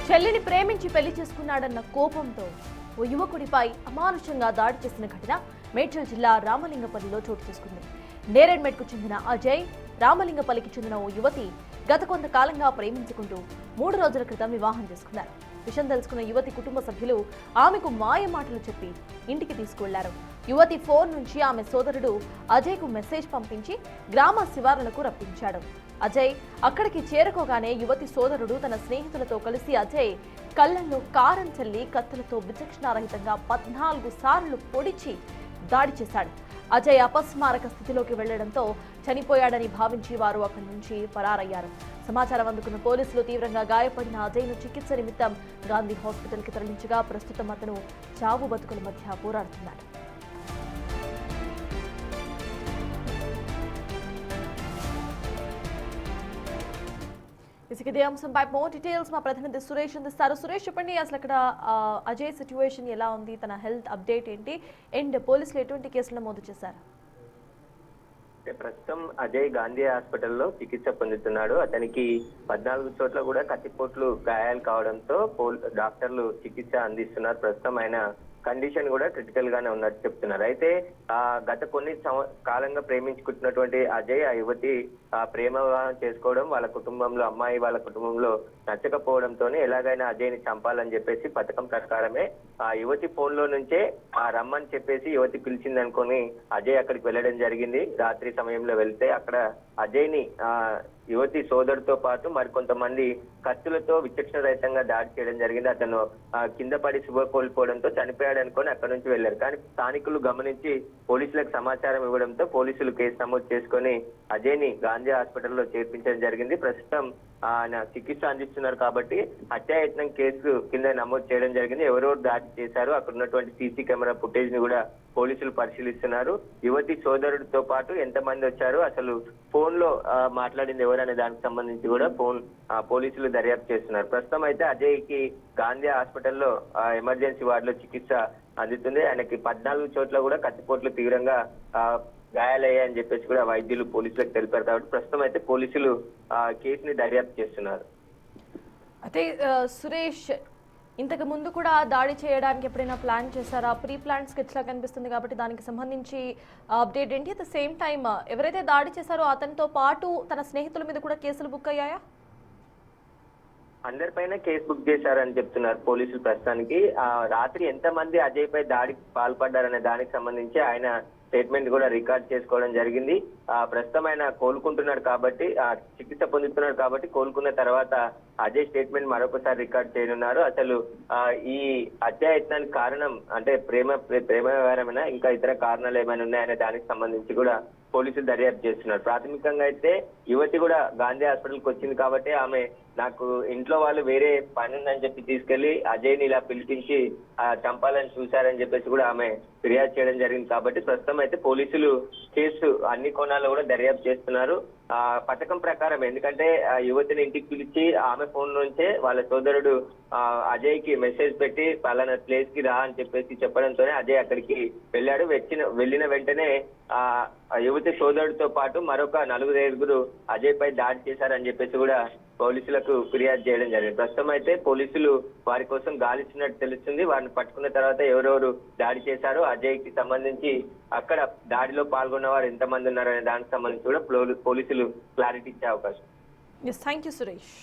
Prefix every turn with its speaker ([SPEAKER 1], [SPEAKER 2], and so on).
[SPEAKER 1] చెల్లిని ప్రేమించి పెళ్లి చేసుకున్నాడన్న కోపంతో ఓ యువకుడిపై అమానుషంగా దాడి చేసిన ఘటన మేడ్చల్ జిల్లా రామలింగపల్లిలో చోటు చేసుకుంది. నేరేడ్మెట్కు చెందిన అజయ్, రామలింగపల్లికి చెందిన ఓ యువతి గత కొంతకాలంగా ప్రేమించుకుంటూ 3 రోజుల క్రితం వివాహం చేసుకున్నారు. విషయం తెలుసుకున్న యువతి కుటుంబ సభ్యులు ఆమెకు మాయ మాటలు చెప్పి ఇంటికి తీసుకువెళ్లారు. యువతి ఫోన్ నుంచి ఆమె సోదరుడు అజయ్కు మెసేజ్ పంపించి గ్రామ శివారులకు రప్పించాడు. అజయ్ అక్కడికి చేరుకోగానే యువతి సోదరుడు తన స్నేహితులతో కలిసి అజయ్ కళ్లల్లో కారం చల్లి కత్తులతో విచక్షణారహితంగా 14 సార్లు పొడిచి దాడి చేశాడు. అజయ్ అపస్మారక స్థితిలోకి వెళ్లడంతో చనిపోయాడని భావించి వారు అక్కడి నుంచి పరారయ్యారు. సమాచారం అందుకున్న పోలీసులు తీవ్రంగా గాయపడిన అజయ్ను చికిత్స నిమిత్తం గాంధీ హాస్పిటల్కి తరలించగా ప్రస్తుతం అతను చావు బతుకుల మధ్య పోరాడుతున్నాడు. ఇదే అంశంపై మోర్ డీటెయిల్స్ మా ప్రతినిధి సురేష్ అందిస్తారు. సురేష్, చెప్పండి, అసలు అక్కడ అజయ్ సిచ్యువేషన్ ఎలా ఉంది, తన హెల్త్ అప్డేట్ ఏంటి, అండ్ పోలీసులు ఎటువంటి కేసులు నమోదు చేశారు?
[SPEAKER 2] ప్రస్తుతం అజయ్ గాంధీ హాస్పిటల్లో చికిత్స పొందుతున్నాడు. అతనికి 14 చోట్ల కూడా కత్తిపోట్లు గాయాలు కావడంతో డాక్టర్లు చికిత్స అందిస్తున్నారు. ప్రస్తుతం ఆయన కండిషన్ కూడా క్రిటికల్ గానే ఉన్నట్టు చెప్తున్నారు. అయితే గత కొన్ని కాలంగా ప్రేమించుకుంటున్నటువంటి అజయ్ ఆ యువతి ప్రేమ వివాహం చేసుకోవడం వాళ్ళ కుటుంబంలో అమ్మాయి వాళ్ళ కుటుంబంలో నచ్చకపోవడంతోనే ఎలాగైనా అజయ్ ని చంపాలని చెప్పేసి పథకం ప్రకారమే ఆ యువతి ఫోన్ లో నుంచే రమ్మని చెప్పేసి యువతి పిలిచింది అనుకుని అజయ్ అక్కడికి వెళ్ళడం జరిగింది. రాత్రి సమయంలో వెళ్తే అక్కడ అజయ్ ని యువతి సోదరుతో పాటు మరికొంతమంది కత్తులతో విచక్షణ రహితంగా దాడి చేయడం జరిగింది. అతను కింద పడి శుభ కోల్పోవడంతో చనిపోయాడు అనుకొని అక్కడి నుంచి వెళ్లారు. కానీ స్థానికులు గమనించి పోలీసులకు సమాచారం ఇవ్వడంతో పోలీసులు కేసు నమోదు చేసుకొని అజయ్ ని గాంధీ హాస్పిటల్లో చేర్పించడం జరిగింది. ప్రస్తుతం ఆయన చికిత్స అందిస్తున్నారు కాబట్టి హత్యాయత్నం కేసు కింద నమోదు చేయడం జరిగింది. ఎవరెవరు దాడి చేశారు, అక్కడ ఉన్నటువంటి సీసీ కెమెరా ఫుటేజ్ ని కూడా పోలీసులు పరిశీలిస్తున్నారు. యువతి సోదరుడితో పాటు ఎంతమంది వచ్చారు, అసలు ఫోన్ లో మాట్లాడింది ఎవరనే దానికి సంబంధించి కూడా పోలీసులు దర్యాప్తు చేస్తున్నారు. ప్రస్తుతం అయితే అజయ్ కి గాంధీ హాస్పిటల్లో ఎమర్జెన్సీ వార్డులో చికిత్స అందుతుంది. ఆయనకి 14 చోట్ల కూడా కత్తిపోట్లు తీవ్రంగా గాయాలయ్యాయని చెప్పేసి కూడా వైద్యులు పోలీసులకు తెలిపారు. కాబట్టి ప్రస్తుతం అయితే పోలీసులు కేసుని దర్యాప్తు చేస్తున్నారు.
[SPEAKER 1] అయితే సురేష్, ఇంతకు ముందు కూడా దాడి చేయడానికి ఎప్పుడైనా ప్లాన్ చేశారా? ప్రీ ప్లాన్ స్కెచ్ లా కనిపిస్తుంది కాబట్టి దానికి సంబంధించి అప్డేట్ ఏంటి? అట్ ద సేమ్ టైమ్ ఎవరైతే దాడి చేశారో అతనితో పాటు తన స్నేహితుల మీద కూడా కేసులు బుక్ అయ్యాయా?
[SPEAKER 2] అందరిపైన కేసు బుక్ చేశారని చెప్తున్నారు పోలీసులు. ప్రస్తుతానికి రాత్రి ఎంతమంది అజయ్ పై దాడికి పాల్పడ్డారనే దానికి సంబంధించి ఆయన స్టేట్మెంట్ కూడా రికార్డ్ చేసుకోవడం జరిగింది. ప్రస్తుతం ఆయన కోలుకుంటున్నాడు కాబట్టి చికిత్స పొందుతున్నాడు కాబట్టి కోలుకున్న తర్వాత అజయ్ స్టేట్మెంట్ మరొకసారి రికార్డ్ చేయనున్నారు. అసలు ఈ హత్యాయత్నానికి కారణం అంటే ప్రేమ వ్యవహారమైనా ఇంకా ఇతర కారణాలు ఏమైనా ఉన్నాయనే దానికి సంబంధించి కూడా పోలీసులు దర్యాప్తు చేస్తున్నారు. ప్రాథమికంగా అయితే యువతి కూడా గాంధీ హాస్పిటల్కి వచ్చింది కాబట్టి ఆమె నాకు ఇంట్లో వాళ్ళు వేరే పని ఉందని చెప్పి తీసుకెళ్లి అజయ్ని ఇలా పిలిపించి చంపాలని చూశారని చెప్పేసి కూడా ఆమె ఫిర్యాదు చేయడం జరిగింది. కాబట్టి ప్రస్తుతం అయితే పోలీసులు కేసు అన్ని కోణాల్లో కూడా దర్యాప్తు చేస్తున్నారు. పథకం ప్రకారం ఎందుకంటే యువతిని ఇంటికి పిలిచి ఆమె ఫోన్ నుంచే వాళ్ళ సోదరుడు అజయ్ కి మెసేజ్ పెట్టి పలానా ప్లేస్ కి రా అని చెప్పేసి చెప్పడంతోనే అజయ్ అక్కడికి వెళ్ళాడు. వెళ్ళిన వెంటనే యువతి సోదరుడితో పాటు మరొక 4-5 అజయ్ పై దాడి చేశారని చెప్పేసి కూడా పోలీసులకు ఫిర్యాదు చేయడం జరిగింది. ప్రస్తుతం అయితే పోలీసులు వారి కోసం గాలిస్తున్నట్టు తెలుస్తుంది. వారిని పట్టుకున్న తర్వాత ఎవరెవరు దాడి చేశారో అజయ్ కి సంబంధించి అక్కడ దాడిలో పాల్గొన్న వారు ఎంతమంది ఉన్నారనే దానికి సంబంధించి కూడా పోలీసులు క్లారిటీ ఇచ్చే అవకాశం.
[SPEAKER 1] Thank you Suresh.